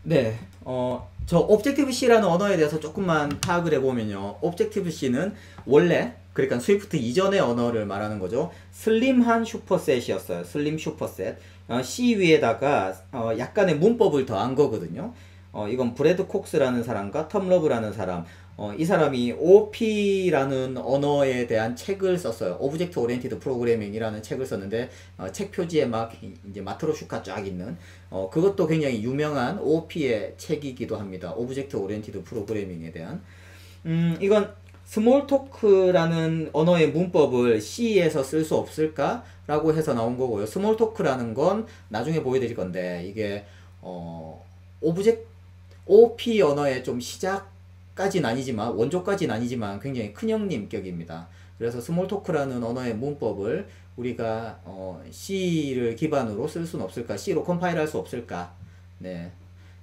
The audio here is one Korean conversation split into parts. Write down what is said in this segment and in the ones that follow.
네, 저 Objective-C라는 언어에 대해서 조금만 파악을 해보면요. Objective-C는 원래, 그러니까 스위프트 이전의 언어를 말하는 거죠. 슬림한 슈퍼셋이었어요. 슬림 슈퍼셋. C 위에다가 약간의 문법을 더한 거거든요. 이건 브래드 콕스라는 사람과 텀 러브라는 사람, 이 사람이 OP라는 언어에 대한 책을 썼어요. 오브젝트 오리엔티드 프로그래밍이라는 책을 썼는데 책 표지에 막 이제 마트로슈카 쫙 있는 그것도 굉장히 유명한 OP의 책이기도 합니다. 오브젝트 오리엔티드 프로그래밍에 대한 이건 스몰 토크라는 언어의 문법을 C에서 쓸 수 없을까? 라고 해서 나온 거고요. 스몰 토크라는 건 나중에 보여드릴 건데 이게 오브젝트 OP 언어의 좀 시작까지는 아니지만 원조까지는 아니지만 굉장히 큰형님 격입니다. 그래서 스몰 토크라는 언어의 문법을 우리가 C를 기반으로 쓸 수는 없을까? C로 컴파일할 수 없을까? 네.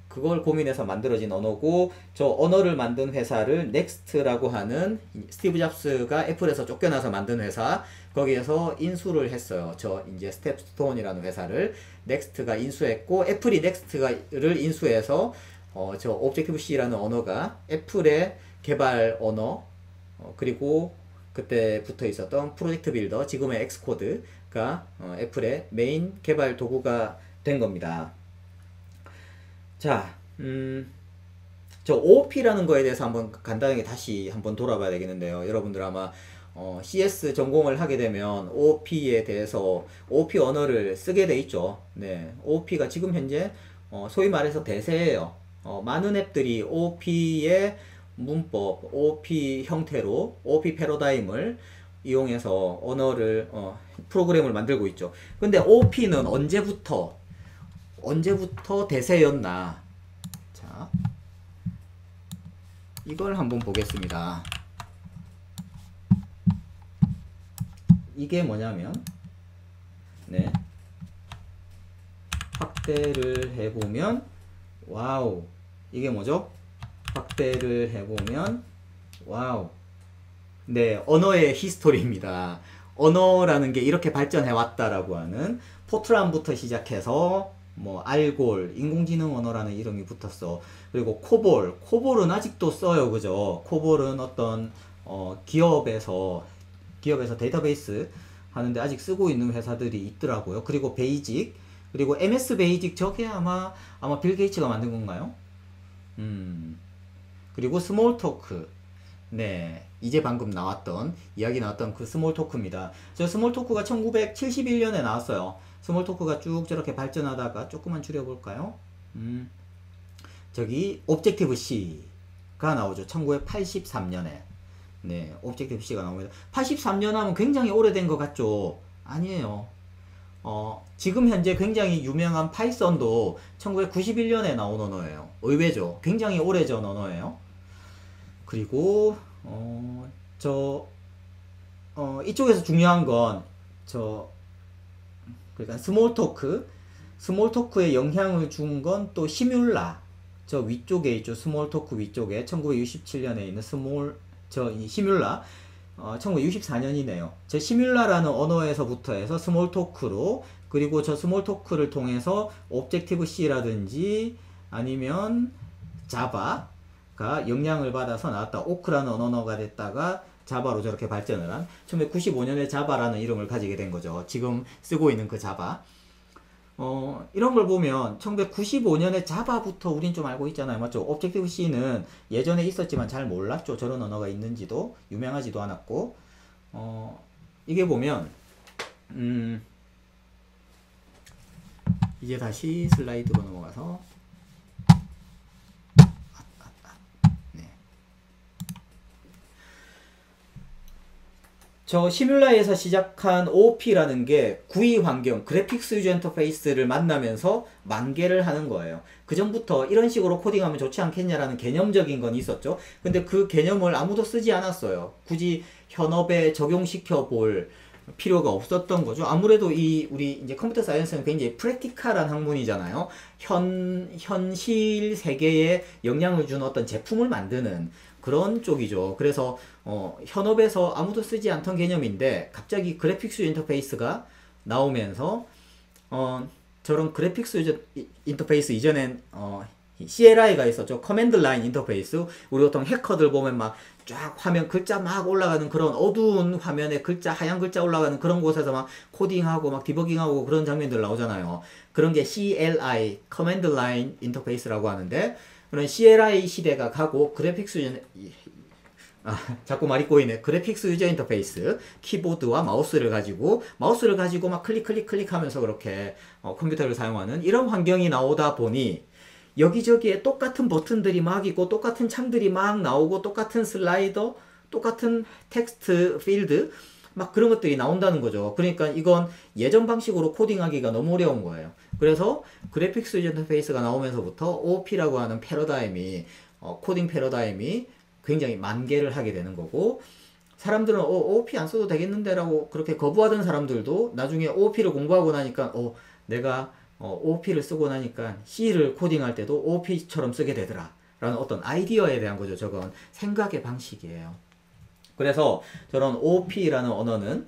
그걸 고민해서 만들어진 언어고 저 언어를 만든 회사를 넥스트라고 하는 스티브 잡스가 애플에서 쫓겨나서 만든 회사 거기에서 인수를 했어요. 저 이제 스텝스톤이라는 회사를 넥스트가 인수했고 애플이 넥스트를 인수해서 저 오브젝티브 C라는 언어가 애플의 개발 언어 그리고 그때 붙어 있었던 프로젝트 빌더 지금의 엑스코드가 애플의 메인 개발 도구가 된 겁니다. 자, 저 OOP라는 거에 대해서 한번 간단하게 다시 한번 돌아봐야 되겠는데요. 여러분들 아마 CS 전공을 하게 되면 OOP에 대해서 OOP 언어를 쓰게 돼 있죠. 네, OOP가 지금 현재 소위 말해서 대세예요. 많은 앱들이 OOP의 문법, OOP 형태로 OOP 패러다임을 이용해서 언어를 프로그램을 만들고 있죠. 근데 OOP는 언제부터 대세였나? 자, 이걸 한번 보겠습니다. 이게 뭐냐면, 네, 확대를 해보면, 와우, 이게 뭐죠? 확대를 해보면, 와우, 네, 언어의 히스토리입니다. 언어라는 게 이렇게 발전해 왔다라고 하는 포트란부터 시작해서 뭐 알골, 인공지능 언어라는 이름이 붙었어. 그리고 코볼은 아직도 써요, 그죠? 코볼은 어떤 기업에서 데이터베이스 하는데 아직 쓰고 있는 회사들이 있더라고요. 그리고 베이직, 그리고 MS 베이직 저게 아마 빌 게이츠가 만든 건가요? 그리고 스몰 토크. 네, 이제 방금 이야기 나왔던 그 스몰 토크입니다. 저 스몰 토크가 1971년에 나왔어요. 스몰 토크가 쭉 저렇게 발전하다가 조금만 줄여볼까요? 저기 옵젝티브 C가 나오죠. 1983년에. 네, 옵젝티브 C가 나옵니다. 83년 하면 굉장히 오래된 것 같죠? 아니에요. 지금 현재 굉장히 유명한 파이썬도 1991년에 나온 언어예요. 의외죠. 굉장히 오래전 언어예요. 그리고 이쪽에서 중요한 건 그러니까 스몰 토크에 영향을 준 건 또 시뮬라 저 위쪽에 있죠. 스몰 토크 위쪽에 1967년에 있는 시뮬라 1964년이네요. 저 시뮬라라는 언어에서부터 해서 스몰 토크로 그리고 저 스몰 토크를 통해서 옵젝티브 C라든지 아니면 자바가 영향을 받아서 나왔다. 오크라는 언어가 됐다가 자바로 저렇게 발전을 한 1995년에 자바라는 이름을 가지게 된 거죠. 지금 쓰고 있는 그 자바. 이런 걸 보면 1995년에 자바부터 우린 좀 알고 있잖아요. 맞죠? 옵젝티브 C는 예전에 있었지만 잘 몰랐죠. 저런 언어가 있는지도 유명하지도 않았고 이게 보면 이제 다시 슬라이드로 넘어가서 저 시뮬라에서 시작한 OOP라는 게 GUI 환경, 그래픽스 유저 인터페이스를 만나면서 만개를 하는 거예요. 그 전부터 이런 식으로 코딩하면 좋지 않겠냐라는 개념적인 건 있었죠. 근데 그 개념을 아무도 쓰지 않았어요. 굳이 현업에 적용시켜 볼 필요가 없었던 거죠. 아무래도 우리 이제 컴퓨터 사이언스는 굉장히 프랙티컬한 학문이잖아요. 현실 세계에 영향을 주는 어떤 제품을 만드는 그런 쪽이죠. 그래서 현업에서 아무도 쓰지 않던 개념인데 갑자기 그래픽스 인터페이스가 나오면서 저런 그래픽스 인터페이스 이전엔 CLI가 있었죠. 커맨드 라인 인터페이스. 우리 보통 해커들 보면 막 쫙 화면 글자 막 올라가는 그런 어두운 화면에 글자 하얀 글자 올라가는 그런 곳에서 막 코딩하고 막 디버깅하고 그런 장면들 나오잖아요. 그런 게 CLI 커맨드 라인 인터페이스라고 하는데, 그런 CLI 시대가 가고 그래픽스 유저 자꾸 말이 꼬이네. 그래픽스 유저 인터페이스, 키보드와 마우스를 가지고 막 클릭 하면서 그렇게 컴퓨터를 사용하는 이런 환경이 나오다 보니 여기저기에 똑같은 버튼들이 막 있고 똑같은 창들이 막 나오고 똑같은 슬라이더, 똑같은 텍스트 필드 막 그런 것들이 나온다는 거죠. 그러니까 이건 예전 방식으로 코딩하기가 너무 어려운 거예요. 그래서 그래픽스 유저 인터페이스가 나오면서부터 OOP라고 하는 패러다임이 코딩 패러다임이 굉장히 만개를 하게 되는 거고, 사람들은 OOP 안 써도 되겠는데 라고 그렇게 거부하던 사람들도 나중에 OOP를 공부하고 나니까 내가 OOP를 쓰고 나니까 C를 코딩할 때도 OOP처럼 쓰게 되더라 라는 어떤 아이디어에 대한 거죠. 저건 생각의 방식이에요. 그래서 저런 OOP라는 언어는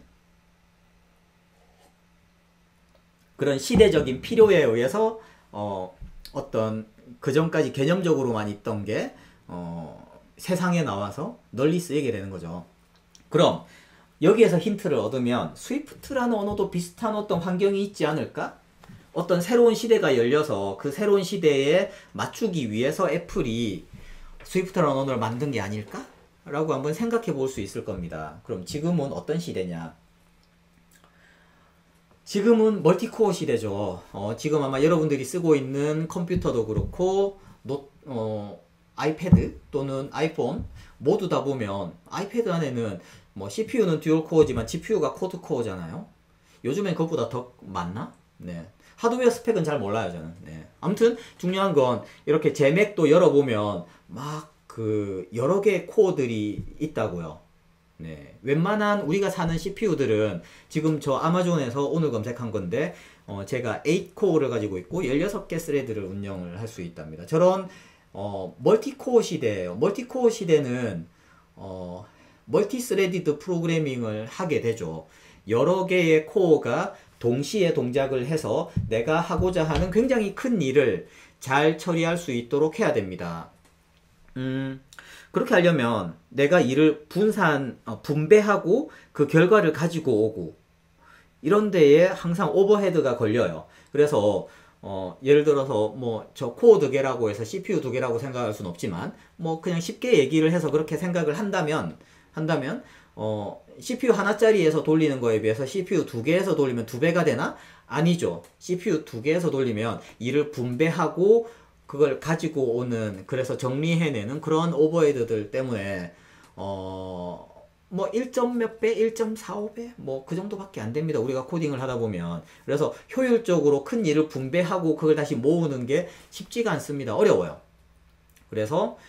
그런 시대적인 필요에 의해서 어떤 그전까지 개념적으로만 있던 게 세상에 나와서 널리 쓰이게 되는 거죠. 그럼 여기에서 힌트를 얻으면 스위프트라는 언어도 비슷한 어떤 환경이 있지 않을까? 어떤 새로운 시대가 열려서 그 새로운 시대에 맞추기 위해서 애플이 스위프트라는 언어를 만든 게 아닐까? 라고 한번 생각해 볼 수 있을 겁니다. 그럼 지금은 어떤 시대냐? 지금은 멀티코어 시대죠. 지금 아마 여러분들이 쓰고 있는 컴퓨터도 그렇고 아이패드 또는 아이폰 모두 다 보면 아이패드 안에는 뭐 CPU는 듀얼 코어지만 GPU가 쿼드 코어잖아요. 요즘엔 그것보다 더 많나? 네. 하드웨어 스펙은 잘 몰라요, 저는. 네. 아무튼 중요한 건 이렇게 제 맥도 열어보면 막 그 여러 개의 코어들이 있다고요. 네. 웬만한 우리가 사는 CPU들은 지금 저 아마존에서 오늘 검색한 건데 제가 8코어를 가지고 있고 16개 스레드를 운영을 할 수 있답니다. 저런 멀티코어 시대예요. 멀티코어 시대는 멀티스레디드 프로그래밍을 하게 되죠. 여러 개의 코어가 동시에 동작을 해서 내가 하고자 하는 굉장히 큰 일을 잘 처리할 수 있도록 해야 됩니다. 그렇게 하려면 내가 일을 분배하고 그 결과를 가지고 오고 이런 데에 항상 오버헤드가 걸려요. 그래서 예를 들어서 뭐 저 코어 2개라고 해서 CPU 2개라고 생각할 수는 없지만 뭐 그냥 쉽게 얘기를 해서 그렇게 생각을 한다면 CPU 하나짜리에서 돌리는 거에 비해서 CPU 2개에서 돌리면 2배가 되나? 아니죠. CPU 2개에서 돌리면 일을 분배하고 그걸 가지고 오는, 그래서 정리해내는 그런 오버헤드들 때문에 뭐 1점 몇 배, 1.45배 뭐 그 정도밖에 안 됩니다. 우리가 코딩을 하다 보면. 그래서 효율적으로 큰 일을 분배하고 그걸 다시 모으는 게 쉽지가 않습니다. 어려워요. 그래서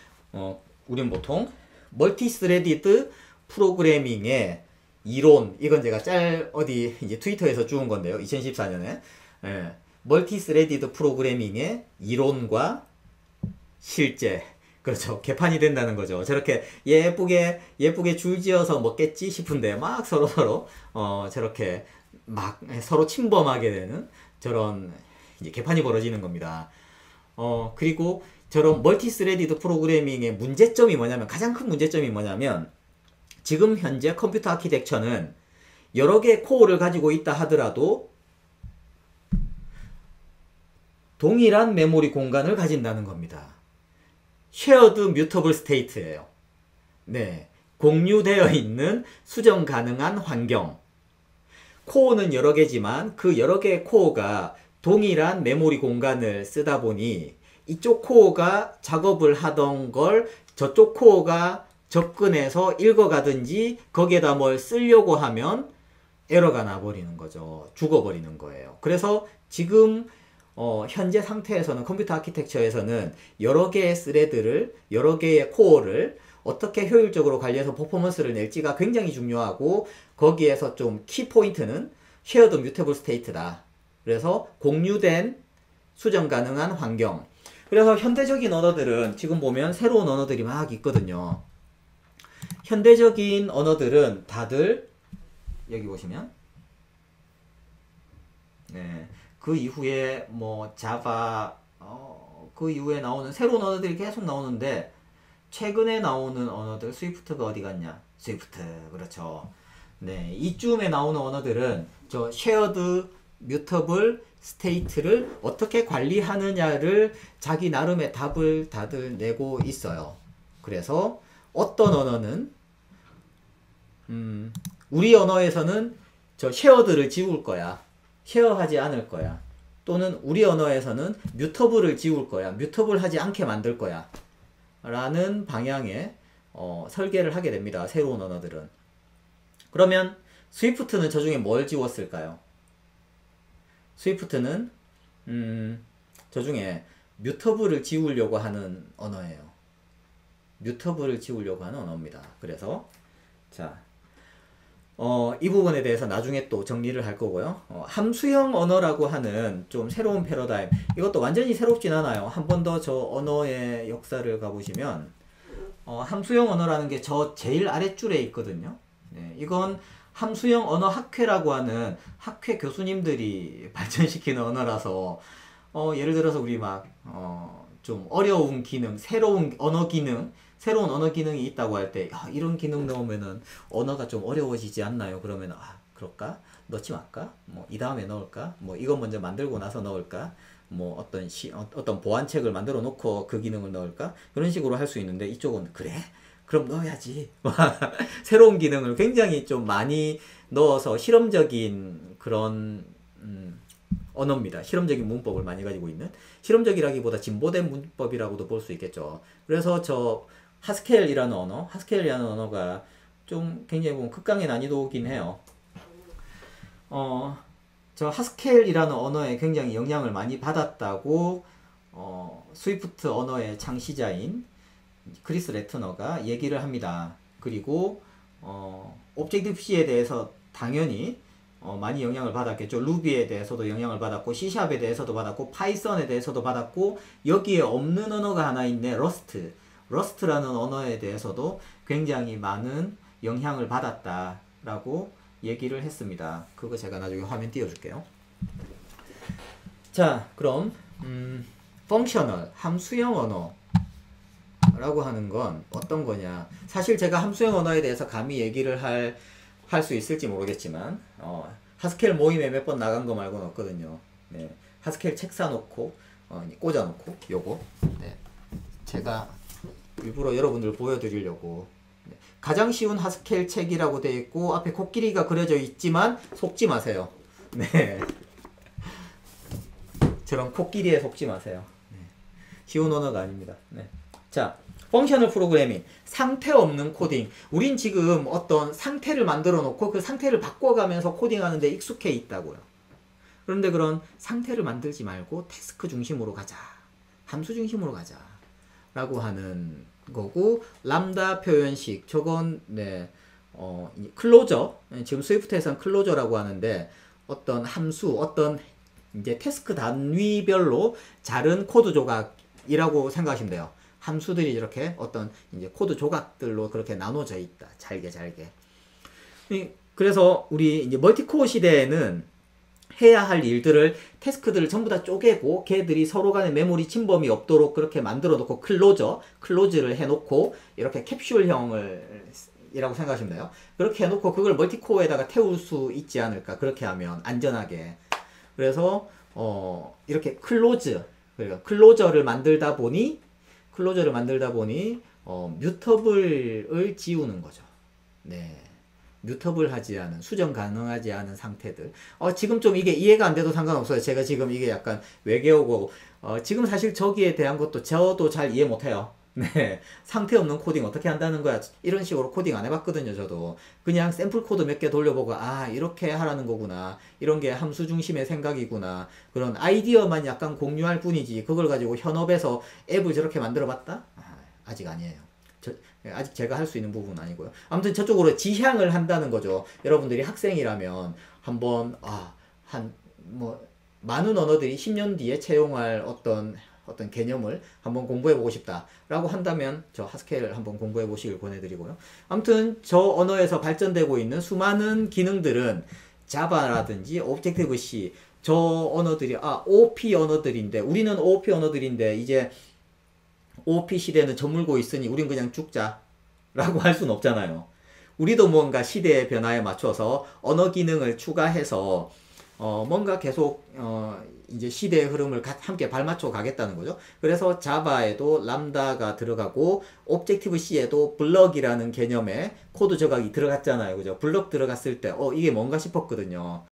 우린 보통 멀티스레디드 프로그래밍의 이론, 이건 제가 어디 이제 트위터에서 주운 건데요. 2014년에 멀티스레디드 프로그래밍의 이론과 실제, 그렇죠, 개판이 된다는 거죠. 저렇게 예쁘게 줄지어서 먹겠지 싶은데 막 서로 저렇게 막 서로 침범하게 되는 저런 이제 개판이 벌어지는 겁니다. 그리고 저런 멀티스레디드 프로그래밍의 문제점이 뭐냐면, 가장 큰 문제점이 뭐냐면, 지금 현재 컴퓨터 아키텍처는 여러 개의 코어를 가지고 있다 하더라도 동일한 메모리 공간을 가진다는 겁니다. Shared Mutable State예요. 네, 공유되어 있는 수정 가능한 환경. 코어는 여러 개지만 그 여러 개의 코어가 동일한 메모리 공간을 쓰다 보니 이쪽 코어가 작업을 하던 걸 저쪽 코어가 접근해서 읽어가든지 거기에다 뭘 쓰려고 하면 에러가 나버리는 거죠. 죽어버리는 거예요. 그래서 지금 현재 상태에서는, 컴퓨터 아키텍처에서는 여러 개의 스레드를, 여러 개의 코어를 어떻게 효율적으로 관리해서 퍼포먼스를 낼지가 굉장히 중요하고, 거기에서 좀 키포인트는 Shared Mutable State다. 그래서 공유된 수정 가능한 환경. 그래서 현대적인 언어들은 지금 보면 새로운 언어들이 막 있거든요. 현대적인 언어들은 다들 여기 보시면 네, 그 이후에 뭐 자바, 그 이후에 나오는 새로운 언어들이 계속 나오는데 최근에 나오는 언어들 스위프트가 어디 갔냐? 스위프트 그렇죠. 네, 이쯤에 나오는 언어들은 저 쉐어드 뮤터블 스테이트를 어떻게 관리하느냐를 자기 나름의 답을 다들 내고 있어요. 그래서 어떤 언어는 우리 언어에서는 저 쉐어드를 지울 거야. 쉐어하지 않을 거야. 또는 우리 언어에서는 뮤터블을 지울 거야. 뮤터블 하지 않게 만들 거야. 라는 방향의 설계를 하게 됩니다. 새로운 언어들은. 그러면 스위프트는 저 중에 뭘 지웠을까요? 스위프트는 저 중에 뮤터블을 지우려고 하는 언어예요. 뮤터블을 지우려고 하는 언어입니다. 그래서 자, 이 부분에 대해서 나중에 또 정리를 할 거고요. 함수형 언어라고 하는 좀 새로운 패러다임. 이것도 완전히 새롭진 않아요. 한 번 더 저 언어의 역사를 가보시면 함수형 언어라는 게 저 제일 아랫줄에 있거든요. 네, 이건 함수형 언어 학회라고 하는 학회 교수님들이 발전시키는 언어라서 예를 들어서 우리 막 좀 어려운 기능, 새로운 언어 기능이 있다고 할 때 이런 기능 넣으면은 언어가 좀 어려워지지 않나요? 그러면 그럴까? 넣지 말까? 뭐 이 다음에 넣을까? 뭐 이거 먼저 만들고 나서 넣을까? 뭐 어떤 보안책을 만들어 놓고 그 기능을 넣을까? 그런 식으로 할 수 있는데 이쪽은 그래? 그럼 넣어야지. 새로운 기능을 굉장히 좀 많이 넣어서 실험적인 그런 언어입니다. 실험적인 문법을 많이 가지고 있는, 실험적이라기보다 진보된 문법이라고도 볼 수 있겠죠. 그래서 저 하스켈이라는 언어가 좀 굉장히 보면 극강의 난이도긴 해요. 저 하스켈이라는 언어에 굉장히 영향을 많이 받았다고 스위프트 언어의 창시자인 크리스 레트너가 얘기를 합니다. 그리고 오브젝티브-C에 대해서 당연히 많이 영향을 받았겠죠. 루비에 대해서도 영향을 받았고, C샵에 대해서도 받았고, 파이썬에 대해서도 받았고, 여기에 없는 언어가 하나 있네. 러스트라는 언어에 대해서도 굉장히 많은 영향을 받았다라고 얘기를 했습니다. 그거 제가 나중에 화면 띄워줄게요. 자, 그럼 펑셔널, 함수형 언어라고 하는 건 어떤 거냐. 사실 제가 함수형 언어에 대해서 감히 얘기를 할 수 있을지 모르겠지만 하스켈 모임에 몇 번 나간 거 말고는 없거든요. 네, 하스켈 책 사놓고 꽂아놓고 요거 제가 일부러 여러분들 보여드리려고 가장 쉬운 하스켈 책이라고 되어 있고 앞에 코끼리가 그려져 있지만 속지 마세요. 네, 저런 코끼리에 속지 마세요. 네, 쉬운 언어가 아닙니다. 네. 자, 펑셔널 프로그래밍, 상태 없는 코딩. 우린 지금 어떤 상태를 만들어 놓고 그 상태를 바꿔가면서 코딩하는데 익숙해 있다고요. 그런데 그런 상태를 만들지 말고 태스크 중심으로 가자, 함수 중심으로 가자 라고 하는 거고, 람다 표현식, 저건 클로저, 지금 스위프트에서는 클로저라고 하는데 어떤 함수, 어떤 이제 태스크 단위별로 자른 코드 조각이라고 생각하시면 돼요. 함수들이 이렇게 어떤 이제 코드 조각들로 그렇게 나눠져 있다. 잘게. 그래서 우리 이제 멀티코어 시대에는 해야 할 일들을, 태스크들을 전부 다 쪼개고 걔들이 서로 간에 메모리 침범이 없도록 그렇게 만들어 놓고 클로즈를 해 놓고 이렇게 캡슐형을 이라고 생각하시면 돼요. 그렇게 해 놓고 그걸 멀티코어에다가 태울 수 있지 않을까. 그렇게 하면 안전하게. 그래서 이렇게 클로저를 만들다 보니 뮤터블을 지우는 거죠. 네. 뮤터블 하지 않은, 수정 가능하지 않은 상태들. 지금 좀 이게 이해가 안 돼도 상관없어요. 제가 지금 이게 약간 외계어고, 지금 사실 저기에 대한 것도 저도 잘 이해 못해요. 네. 상태 없는 코딩 어떻게 한다는 거야. 이런 식으로 코딩 안 해봤거든요, 저도. 그냥 샘플 코드 몇 개 돌려보고, 이렇게 하라는 거구나. 이런 게 함수 중심의 생각이구나. 그런 아이디어만 약간 공유할 뿐이지, 그걸 가지고 현업에서 앱을 저렇게 만들어 봤다? 아직 아니에요. 아직 제가 할 수 있는 부분은 아니고요. 아무튼 저쪽으로 지향을 한다는 거죠. 여러분들이 학생이라면 한번, 많은 언어들이 10년 뒤에 채용할 어떤 개념을 한번 공부해보고 싶다 라고 한다면 저 하스켈을 한번 공부해보시길 권해드리고요. 아무튼 저 언어에서 발전되고 있는 수많은 기능들은 자바라든지 오브젝티브-C, 저 언어들이 OOP 언어들인데 우리는 OOP 언어들인데 이제 OOP 시대는 저물고 있으니 우린 그냥 죽자라고 할 수는 없잖아요. 우리도 뭔가 시대의 변화에 맞춰서 언어 기능을 추가해서 뭔가 계속 이제 시대의 흐름을 함께 발맞춰 가겠다는 거죠. 그래서 자바에도 람다가 들어가고 오브젝티브 C에도 블럭이라는 개념의 코드 저각이 들어갔잖아요. 그죠? 블럭 들어갔을 때 이게 뭔가 싶었거든요.